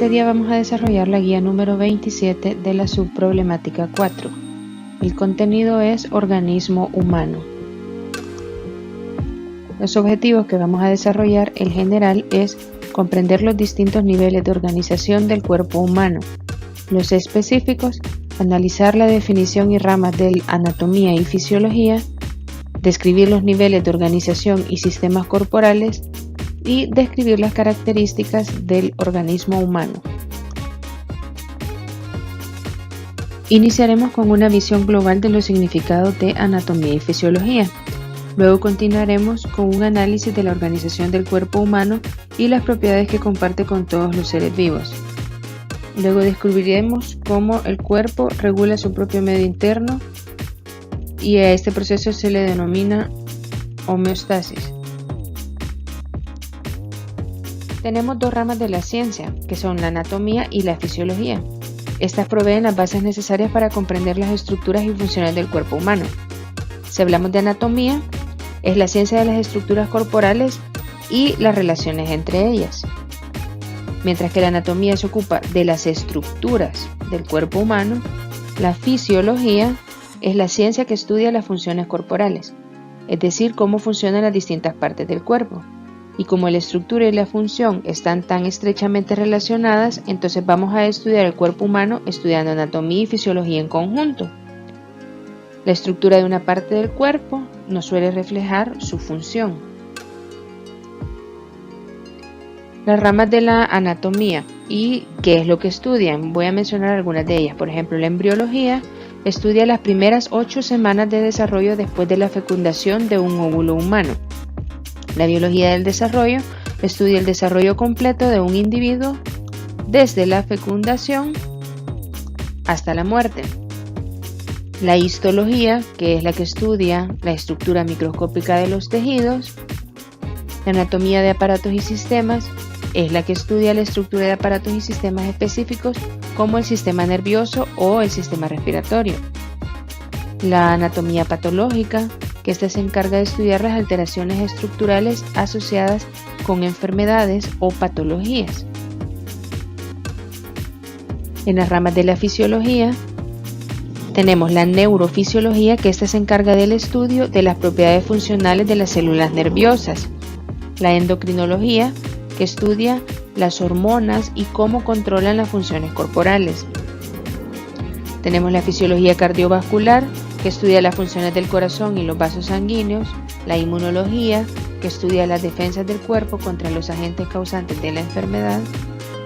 este día vamos a desarrollar la guía número 27 de la subproblemática 4. El contenido es organismo humano. Los objetivos que vamos a desarrollar en general es comprender los distintos niveles de organización del cuerpo humano. Los específicos, analizar la definición y ramas de anatomía y fisiología, describir los niveles de organización y sistemas corporales y describir las características del organismo humano. Iniciaremos con una visión global de los significados de anatomía y fisiología. Luego continuaremos con un análisis de la organización del cuerpo humano y las propiedades que comparte con todos los seres vivos. Luego descubriremos cómo el cuerpo regula su propio medio interno y a este proceso se le denomina homeostasis. Tenemos dos ramas de la ciencia, que son la anatomía y la fisiología. Estas proveen las bases necesarias para comprender las estructuras y funciones del cuerpo humano. Si hablamos de anatomía, es la ciencia de las estructuras corporales y las relaciones entre ellas. Mientras que la anatomía se ocupa de las estructuras del cuerpo humano, la fisiología es la ciencia que estudia las funciones corporales, es decir, cómo funcionan las distintas partes del cuerpo. Y como la estructura y la función están tan estrechamente relacionadas, entonces vamos a estudiar el cuerpo humano estudiando anatomía y fisiología en conjunto. La estructura de una parte del cuerpo nos suele reflejar su función. Las ramas de la anatomía y qué es lo que estudian, voy a mencionar algunas de ellas. Por ejemplo, la embriología estudia las primeras 8 semanas de desarrollo después de la fecundación de un óvulo humano. La biología del desarrollo estudia el desarrollo completo de un individuo desde la fecundación hasta la muerte. La histología, que es la que estudia la estructura microscópica de los tejidos. La anatomía de aparatos y sistemas es la que estudia la estructura de aparatos y sistemas específicos como el sistema nervioso o el sistema respiratorio. La anatomía patológica, que ésta se encarga de estudiar las alteraciones estructurales asociadas con enfermedades o patologías. En las ramas de la fisiología tenemos la neurofisiología, que ésta se encarga del estudio de las propiedades funcionales de las células nerviosas. La endocrinología, que estudia las hormonas y cómo controlan las funciones corporales. Tenemos la fisiología cardiovascular, que estudia las funciones del corazón y los vasos sanguíneos. La inmunología, que estudia las defensas del cuerpo contra los agentes causantes de la enfermedad.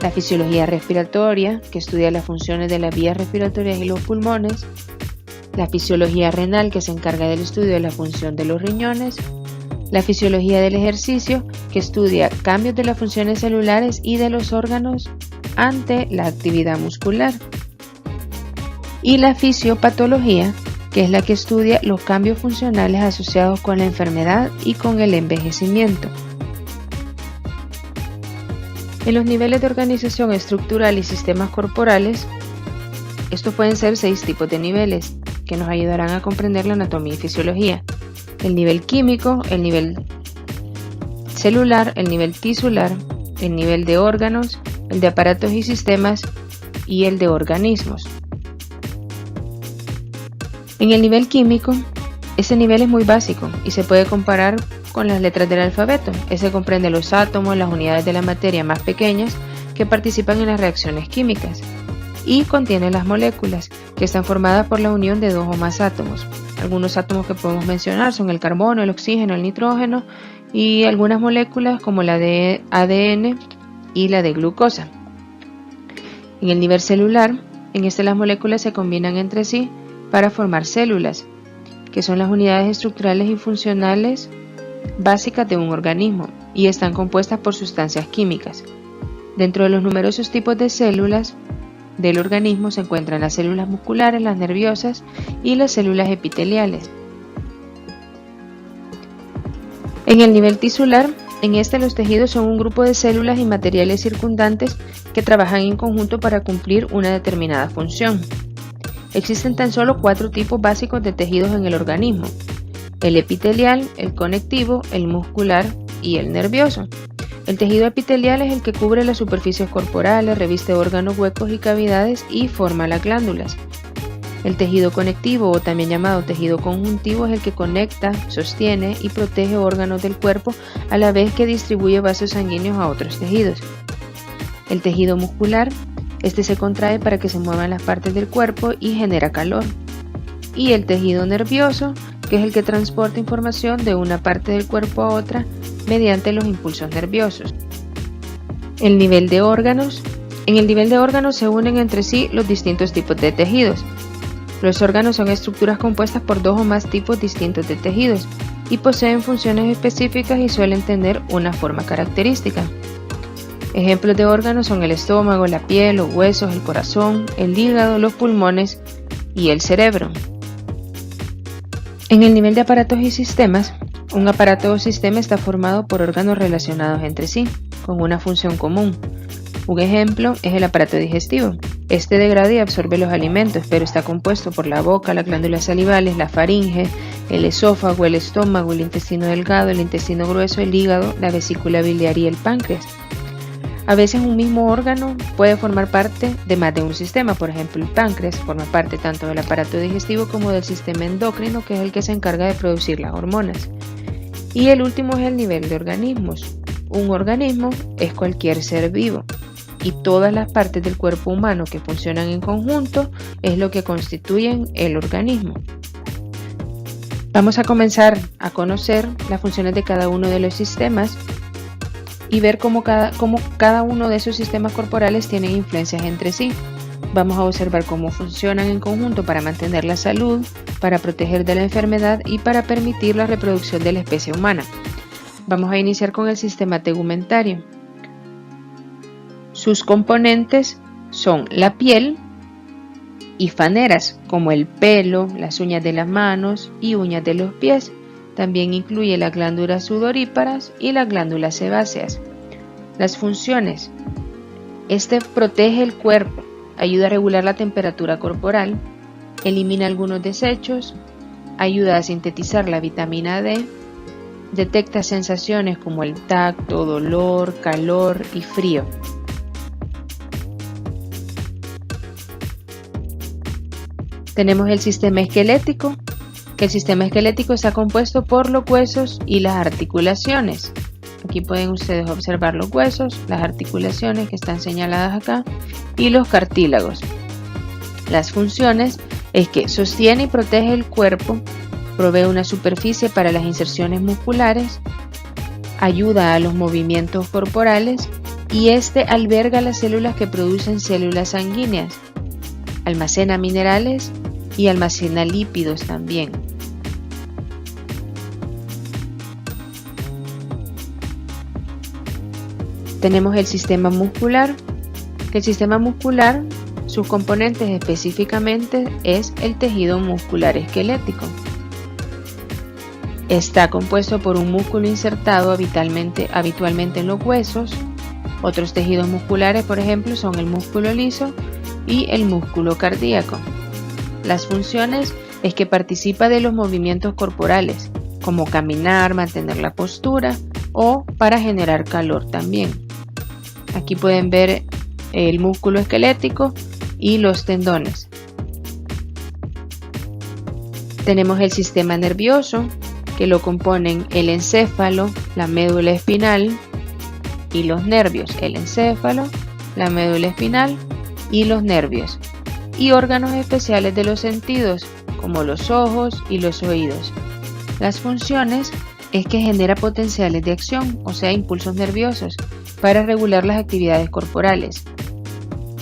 La fisiología respiratoria, que estudia las funciones de las vías respiratorias y los pulmones. La fisiología renal, que se encarga del estudio de la función de los riñones. La fisiología del ejercicio, que estudia cambios de las funciones celulares y de los órganos ante la actividad muscular. Y la fisiopatología, que es la que estudia los cambios funcionales asociados con la enfermedad y con el envejecimiento. En los niveles de organización estructural y sistemas corporales, estos pueden ser 6 tipos de niveles que nos ayudarán a comprender la anatomía y fisiología. El nivel químico, el nivel celular, el nivel tisular, el nivel de órganos, el de aparatos y sistemas y el de organismos. En el nivel químico, ese nivel es muy básico y se puede comparar con las letras del alfabeto. Ese comprende los átomos, las unidades de la materia más pequeñas que participan en las reacciones químicas y contiene las moléculas, que están formadas por la unión de 2 o más átomos. Algunos átomos que podemos mencionar son el carbono, el oxígeno, el nitrógeno y algunas moléculas como la de ADN y la de glucosa. En el nivel celular, en este las moléculas se combinan entre sí para formar células, que son las unidades estructurales y funcionales básicas de un organismo y están compuestas por sustancias químicas. Dentro de los numerosos tipos de células del organismo se encuentran las células musculares, las nerviosas y las células epiteliales. En el nivel tisular, en este los tejidos son un grupo de células y materiales circundantes que trabajan en conjunto para cumplir una determinada función. Existen tan solo 4 tipos básicos de tejidos en el organismo: el epitelial, el conectivo, el muscular y el nervioso. El tejido epitelial es el que cubre las superficies corporales, reviste órganos, huecos y cavidades y forma las glándulas. El tejido conectivo, o también llamado tejido conjuntivo, es el que conecta, sostiene y protege órganos del cuerpo a la vez que distribuye vasos sanguíneos a otros tejidos. El tejido muscular, este se contrae para que se muevan las partes del cuerpo y genera calor. Y el tejido nervioso, que es el que transporta información de una parte del cuerpo a otra mediante los impulsos nerviosos. El nivel de órganos. En el nivel de órganos se unen entre sí los distintos tipos de tejidos. Los órganos son estructuras compuestas por dos o más tipos distintos de tejidos y poseen funciones específicas y suelen tener una forma característica. Ejemplos de órganos son el estómago, la piel, los huesos, el corazón, el hígado, los pulmones y el cerebro. En el nivel de aparatos y sistemas, un aparato o sistema está formado por órganos relacionados entre sí, con una función común. Un ejemplo es el aparato digestivo. Este degrada y absorbe los alimentos, pero está compuesto por la boca, las glándulas salivales, la faringe, el esófago, el estómago, el intestino delgado, el intestino grueso, el hígado, la vesícula biliar y el páncreas. A veces un mismo órgano puede formar parte de más de un sistema. Por ejemplo, el páncreas forma parte tanto del aparato digestivo como del sistema endocrino, que es el que se encarga de producir las hormonas. Y el último es el nivel de organismos. Un organismo es cualquier ser vivo y todas las partes del cuerpo humano que funcionan en conjunto es lo que constituyen el organismo. Vamos a comenzar a conocer las funciones de cada uno de los sistemas y ver cómo cada uno de esos sistemas corporales tienen influencias entre sí. Vamos a observar cómo funcionan en conjunto para mantener la salud, para proteger de la enfermedad y para permitir la reproducción de la especie humana. Vamos a iniciar con el sistema tegumentario. Sus componentes son la piel y faneras, como el pelo, las uñas de las manos y uñas de los pies. También incluye las glándulas sudoríparas y las glándulas sebáceas. Las funciones. Este protege el cuerpo, ayuda a regular la temperatura corporal, elimina algunos desechos, ayuda a sintetizar la vitamina D, detecta sensaciones como el tacto, dolor, calor y frío. Tenemos el sistema esquelético, que el sistema esquelético está compuesto por los huesos y las articulaciones. Aquí pueden ustedes observar los huesos, las articulaciones que están señaladas acá y los cartílagos. Las funciones es que sostiene y protege el cuerpo, provee una superficie para las inserciones musculares, ayuda a los movimientos corporales y alberga las células que producen células sanguíneas, almacena minerales y almacena lípidos también. Tenemos el sistema muscular, que el sistema muscular, sus componentes específicamente es el tejido muscular esquelético. Está compuesto por un músculo insertado habitualmente en los huesos. Otros tejidos musculares, por ejemplo, son el músculo liso y el músculo cardíaco. Las funciones es que participa de los movimientos corporales, como caminar, mantener la postura o para generar calor también. Aquí pueden ver el músculo esquelético y los tendones. Tenemos el sistema nervioso, que lo componen el encéfalo, la médula espinal y los nervios. El encéfalo, la médula espinal y los nervios. Y órganos especiales de los sentidos, como los ojos y los oídos. Las funciones es que genera potenciales de acción, o sea, impulsos nerviosos, para regular las actividades corporales.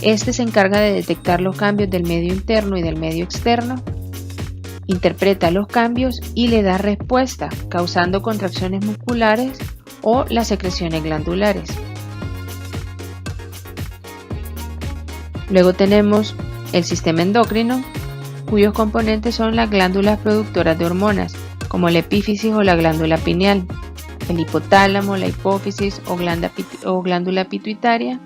Este se encarga de detectar los cambios del medio interno y del medio externo, interpreta los cambios y le da respuesta, causando contracciones musculares o las secreciones glandulares. Luego tenemos el sistema endocrino, cuyos componentes son las glándulas productoras de hormonas, como la epífisis o la glándula pineal, el hipotálamo, la hipófisis o glándula pituitaria,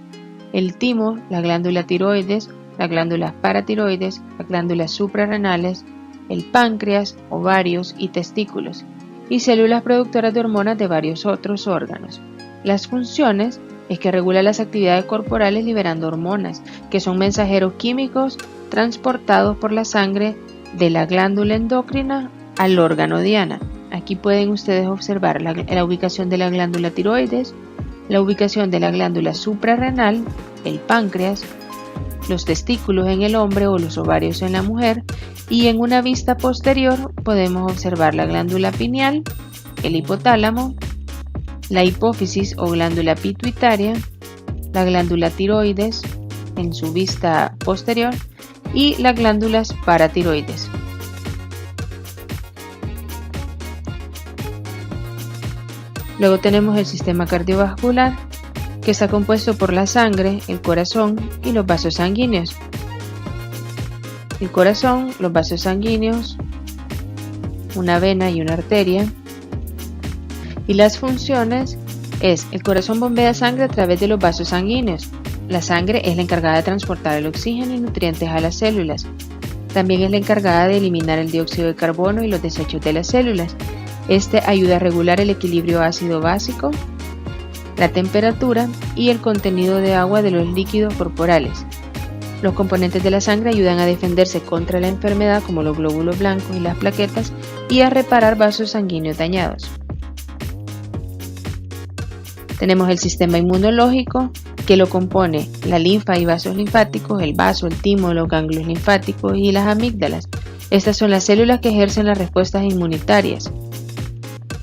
el timo, la glándula tiroides, las glándulas paratiroides, las glándulas suprarrenales, el páncreas, ovarios y testículos, y células productoras de hormonas de varios otros órganos. Las funciones es que regula las actividades corporales liberando hormonas, que son mensajeros químicos transportados por la sangre de la glándula endocrina al órgano diana. Aquí pueden ustedes observar la ubicación de la glándula tiroides, la ubicación de la glándula suprarrenal, el páncreas, los testículos en el hombre o los ovarios en la mujer, y en una vista posterior podemos observar la glándula pineal, el hipotálamo, la hipófisis o glándula pituitaria, la glándula tiroides en su vista posterior y las glándulas paratiroides. Luego tenemos el sistema cardiovascular, que está compuesto por la sangre, el corazón y los vasos sanguíneos. El corazón, los vasos sanguíneos, una vena y una arteria. Y las funciones es: el corazón bombea sangre a través de los vasos sanguíneos. La sangre es la encargada de transportar el oxígeno y nutrientes a las células. También es la encargada de eliminar el dióxido de carbono y los desechos de las células. Este ayuda a regular el equilibrio ácido-básico, la temperatura y el contenido de agua de los líquidos corporales. Los componentes de la sangre ayudan a defenderse contra la enfermedad, como los glóbulos blancos y las plaquetas, y a reparar vasos sanguíneos dañados. Tenemos el sistema inmunológico, que lo compone la linfa y vasos linfáticos, el vaso, el timo, los ganglios linfáticos y las amígdalas. Estas son las células que ejercen las respuestas inmunitarias,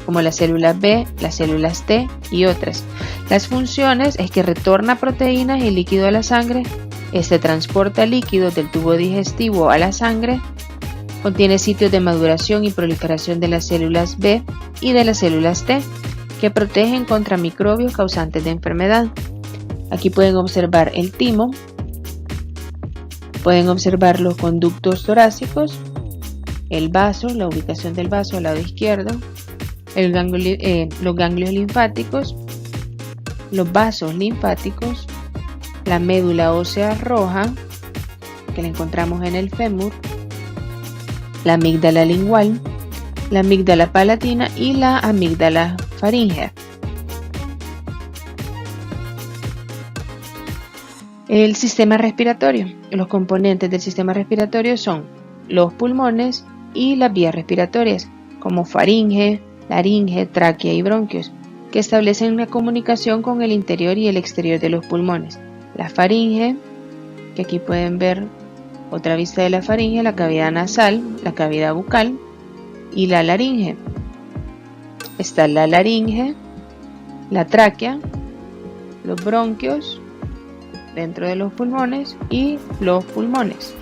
como las células B, las células T y otras. Las funciones es que retorna proteínas y líquido a la sangre, transporta líquidos del tubo digestivo a la sangre, contiene sitios de maduración y proliferación de las células B y de las células T, que protegen contra microbios causantes de enfermedad. Aquí pueden observar el timo, pueden observar los conductos torácicos, el vaso, la ubicación del vaso al lado izquierdo, los ganglios linfáticos, los vasos linfáticos, la médula ósea roja, que la encontramos en el fémur, la amígdala lingual, la amígdala palatina y la amígdala faríngea. El sistema respiratorio. Los componentes del sistema respiratorio son los pulmones y las vías respiratorias, como faringe, laringe, tráquea y bronquios, que establecen una comunicación con el interior y el exterior de los pulmones. La faringe, que aquí pueden ver otra vista de la faringe, la cavidad nasal, la cavidad bucal, y la laringe. Está la laringe, la tráquea, los bronquios dentro de los pulmones y los pulmones.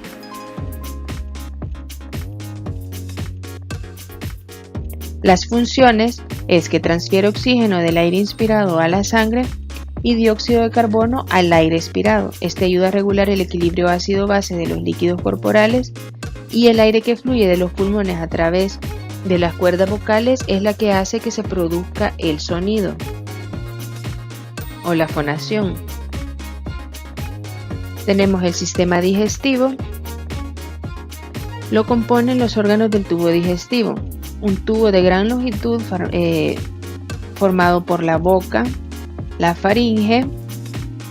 Las funciones es que transfiere oxígeno del aire inspirado a la sangre y dióxido de carbono al aire expirado. Este ayuda a regular el equilibrio ácido-base de los líquidos corporales, y el aire que fluye de los pulmones a través de las cuerdas vocales es la que hace que se produzca el sonido o la fonación. Tenemos el sistema digestivo. Lo componen los órganos del tubo digestivo, un tubo de gran longitud formado por la boca, la faringe,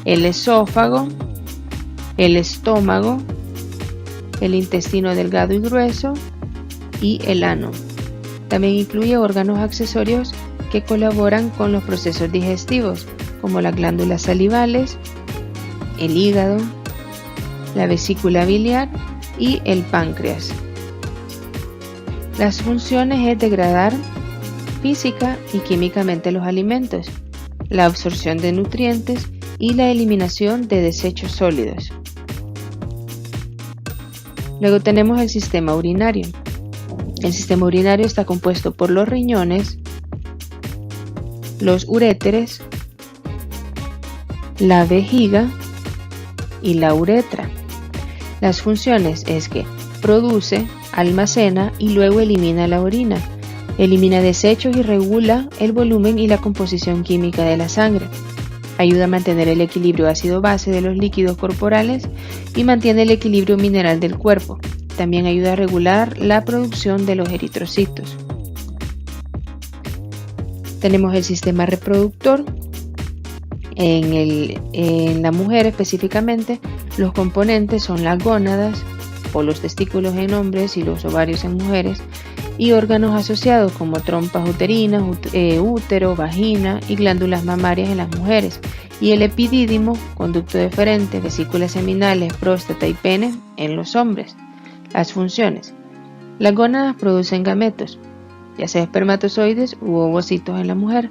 el esófago, el estómago, el intestino delgado y grueso y el ano. También incluye órganos accesorios que colaboran con los procesos digestivos, como las glándulas salivales, el hígado, la vesícula biliar y el páncreas. Las funciones es degradar física y químicamente los alimentos, la absorción de nutrientes y la eliminación de desechos sólidos. Luego tenemos el sistema urinario. El sistema urinario está compuesto por los riñones, los uréteres, la vejiga y la uretra. Las funciones es que produce, almacena y luego elimina la orina, elimina desechos y regula el volumen y la composición química de la sangre, ayuda a mantener el equilibrio ácido-base de los líquidos corporales y mantiene el equilibrio mineral del cuerpo. También ayuda a regular la producción de los eritrocitos. Tenemos el sistema reproductor, En la mujer específicamente, los componentes son las gónadas o los testículos en hombres y los ovarios en mujeres, y órganos asociados como trompas uterinas, útero, vagina y glándulas mamarias en las mujeres, y el epidídimo, conducto deferente, vesículas seminales, próstata y pene en los hombres. Las funciones. Las gónadas producen gametos, ya sea espermatozoides u ovocitos en la mujer,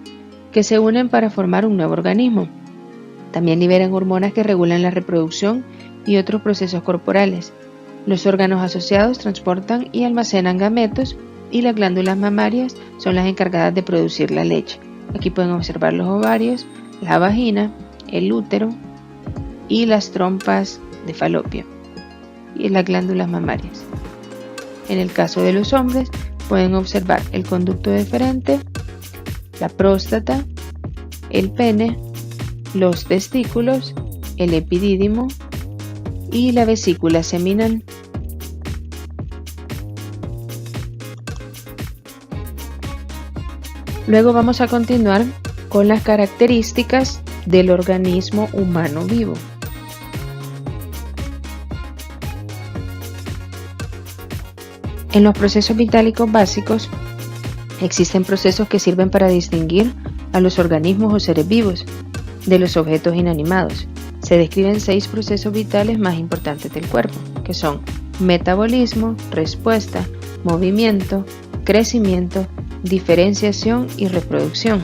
que se unen para formar un nuevo organismo. También liberan hormonas que regulan la reproducción y otros procesos corporales. Los órganos asociados transportan y almacenan gametos, y las glándulas mamarias son las encargadas de producir la leche. Aquí pueden observar los ovarios, la vagina, el útero y las trompas de falopio y las glándulas mamarias. En el caso de los hombres, pueden observar el conducto deferente, la próstata, el pene, los testículos, el epidídimo y la vesícula seminal. Luego vamos a continuar con las características del organismo humano vivo. En los procesos vitálicos básicos existen procesos que sirven para distinguir a los organismos o seres vivos de los objetos inanimados. Se describen 6 procesos vitales más importantes del cuerpo, que son metabolismo, respuesta, movimiento, crecimiento, diferenciación y reproducción.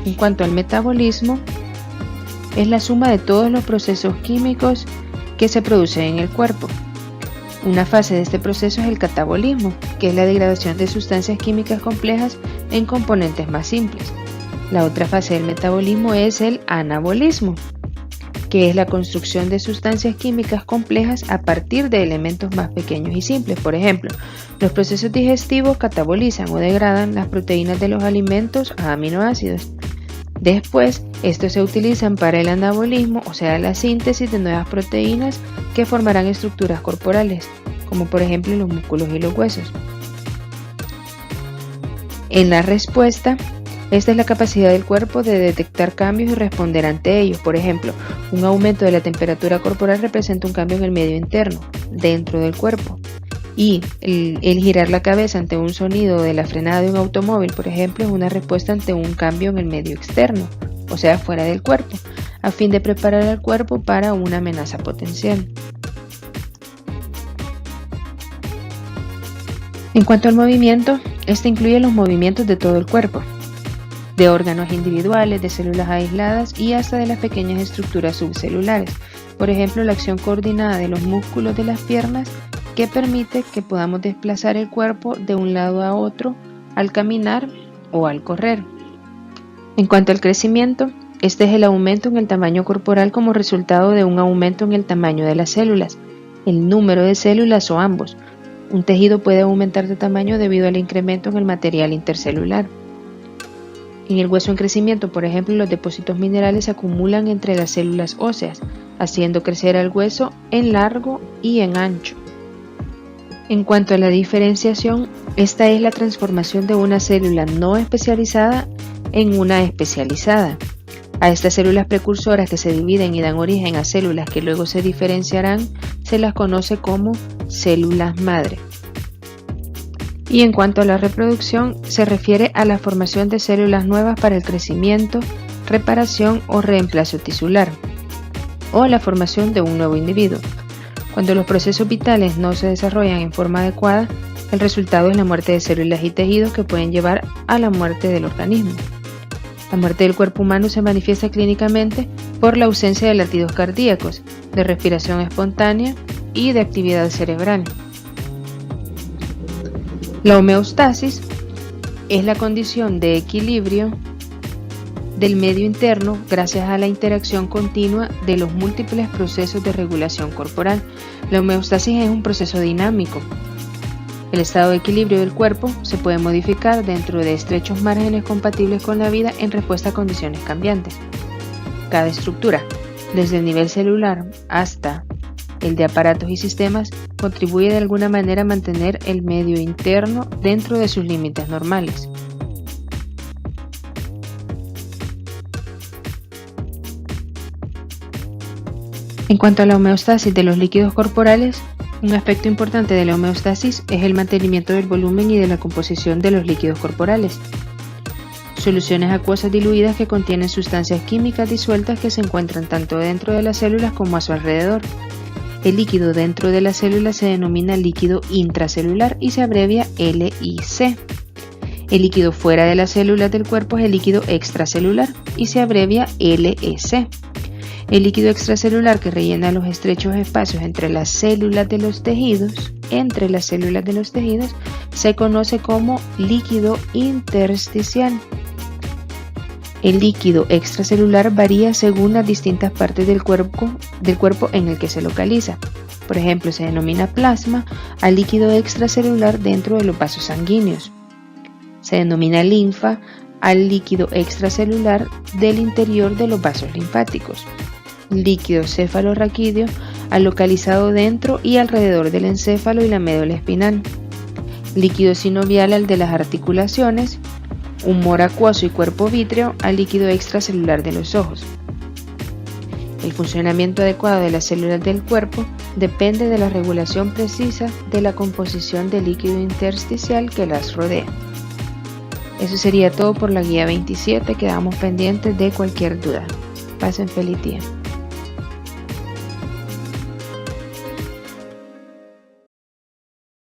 En cuanto al metabolismo, es la suma de todos los procesos químicos que se producen en el cuerpo. Una fase de este proceso es el catabolismo, que es la degradación de sustancias químicas complejas en componentes más simples. La otra fase del metabolismo es el anabolismo, que es la construcción de sustancias químicas complejas a partir de elementos más pequeños y simples. Por ejemplo, los procesos digestivos catabolizan o degradan las proteínas de los alimentos a aminoácidos. Después, estos se utilizan para el anabolismo, o sea, la síntesis de nuevas proteínas que formarán estructuras corporales, como por ejemplo los músculos y los huesos. En la respuesta, esta es la capacidad del cuerpo de detectar cambios y responder ante ellos. Por ejemplo, un aumento de la temperatura corporal representa un cambio en el medio interno, dentro del cuerpo. Y el girar la cabeza ante un sonido de la frenada de un automóvil, por ejemplo, es una respuesta ante un cambio en el medio externo, o sea, fuera del cuerpo, a fin de preparar al cuerpo para una amenaza potencial. En cuanto al movimiento, este incluye los movimientos de todo el cuerpo, de órganos individuales, de células aisladas y hasta de las pequeñas estructuras subcelulares. Por ejemplo, la acción coordinada de los músculos de las piernas, que permite que podamos desplazar el cuerpo de un lado a otro al caminar o al correr. En cuanto al crecimiento, este es el aumento en el tamaño corporal como resultado de un aumento en el tamaño de las células, el número de células o ambos. Un tejido puede aumentar de tamaño debido al incremento en el material intercelular. En el hueso en crecimiento, por ejemplo, los depósitos minerales se acumulan entre las células óseas, haciendo crecer al hueso en largo y en ancho. En cuanto a la diferenciación, esta es la transformación de una célula no especializada en una especializada. A estas células precursoras que se dividen y dan origen a células que luego se diferenciarán, se las conoce como células madre. Y en cuanto a la reproducción, se refiere a la formación de células nuevas para el crecimiento, reparación o reemplazo tisular, o la formación de un nuevo individuo. Cuando los procesos vitales no se desarrollan en forma adecuada, el resultado es la muerte de células y tejidos que pueden llevar a la muerte del organismo. La muerte del cuerpo humano se manifiesta clínicamente por la ausencia de latidos cardíacos, de respiración espontánea y de actividad cerebral. La homeostasis es la condición de equilibrio del medio interno gracias a la interacción continua de los múltiples procesos de regulación corporal. La homeostasis es un proceso dinámico. El estado de equilibrio del cuerpo se puede modificar dentro de estrechos márgenes compatibles con la vida en respuesta a condiciones cambiantes. Cada estructura, desde el nivel celular hasta el de aparatos y sistemas, contribuye de alguna manera a mantener el medio interno dentro de sus límites normales. En cuanto a la homeostasis de los líquidos corporales, un aspecto importante de la homeostasis es el mantenimiento del volumen y de la composición de los líquidos corporales. Soluciones acuosas diluidas que contienen sustancias químicas disueltas que se encuentran tanto dentro de las células como a su alrededor. El líquido dentro de la célula se denomina líquido intracelular y se abrevia LIC. El líquido fuera de las células del cuerpo es el líquido extracelular y se abrevia LEC. El líquido extracelular que rellena los estrechos espacios entre las células de los tejidos, se conoce como líquido intersticial. El líquido extracelular varía según las distintas partes del cuerpo en el que se localiza. Por ejemplo, se denomina plasma al líquido extracelular dentro de los vasos sanguíneos. Se denomina linfa al líquido extracelular del interior de los vasos linfáticos. Líquido cefalorraquídeo al localizado dentro y alrededor del encéfalo y la médula espinal. Líquido sinovial al de las articulaciones. Humor acuoso y cuerpo vítreo al líquido extracelular de los ojos. El funcionamiento adecuado de las células del cuerpo depende de la regulación precisa de la composición del líquido intersticial que las rodea. Eso sería todo por la guía 27, quedamos pendientes de cualquier duda. Pasen feliz día.